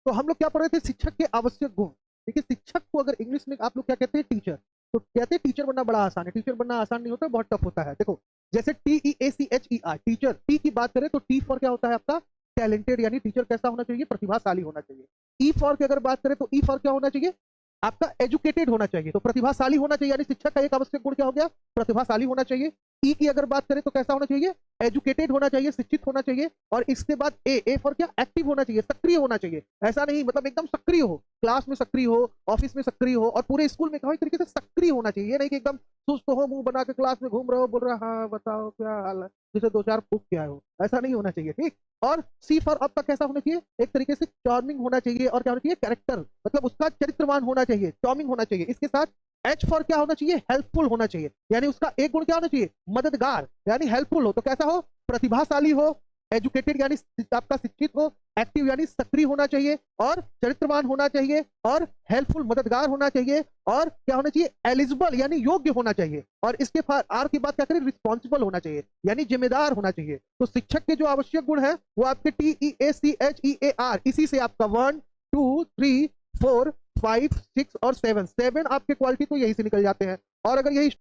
तो हम लोग क्या पढ़ रहे थे, शिक्षक के आवश्यक गुण। देखिए शिक्षक को अगर इंग्लिश में आप लोग क्या कहते हैं, टीचर। तो कहते हैं टीचर बनना बड़ा आसान है, टीचर बनना आसान नहीं होता, बहुत टफ होता है। देखो जैसे TEACHER टीचर, टी की बात करें तो टी फॉर क्या होता है आपका, टैलेंटेड, यानी टीचर कैसा होना चाहिए, प्रतिभाशाली होना चाहिए। ई फॉर की अगर बात करें तो ई फॉर क्या होना चाहिए, आपका एजुकेटेड होना चाहिए, तो प्रतिभाशाली होना चाहिए, यानी शिक्षक का एक आवश्यक गुण क्या हो गया, प्रतिभाशाली होना चाहिए। ई की अगर बात करें तो कैसा होना चाहिए, एजुकेटेड होना चाहिए, शिक्षित होना चाहिए। और इसके बाद ए फॉर क्या, एक्टिव होना चाहिए, सक्रिय होना चाहिए। ऐसा नहीं मतलब एकदम सक्रिय हो, क्लास में सक्रिय हो, ऑफिस में सक्रिय हो, और पूरे स्कूल में कहीं तरीके से सक्रिय होना चाहिए। ये नहीं कि एकदम सुस्त हो, मुंह बना के क्लास में घूम रहे हो, बोल रहे हाँ बताओ क्या हाल है, जैसे दो चार फूक के आए हो, ऐसा नहीं होना चाहिए, ठीक। और सी फॉर आपका कैसा होना चाहिए, एक तरीके से चार्मिंग होना चाहिए, और क्या होना चाहिए, कैरेक्टर, मतलब उसका चरित्रवान होना चाहिए, चार्मिंग होना चाहिए। इसके साथ एच फॉर क्या होना चाहिए, हेल्पफुल होना चाहिए, यानी उसका एक गुण क्या होना चाहिए, मददगार, यानी हेल्पफुल हो तो कैसा हो, प्रतिभाशाली हो, एजुकेटेड यानी आपका शिक्षित हो, एक्टिव यानी सक्रिय होना चाहिए, और चरित्रवान होना चाहिए, और हेल्पफुल मददगार होना चाहिए, और क्या होना चाहिए, एलिजिबल यानी योग्य होना चाहिए। और इसके आर की बात क्या करें, रिस्पॉन्सिबल होना चाहिए, यानी जिम्मेदार होना चाहिए। तो शिक्षक के जो आवश्यक गुण है वो आपके TEACHEAR, इसी से आपका 1 2 3 4 5 6 और 7 आपके क्वालिटी तो यही से निकल जाते हैं। और अगर यही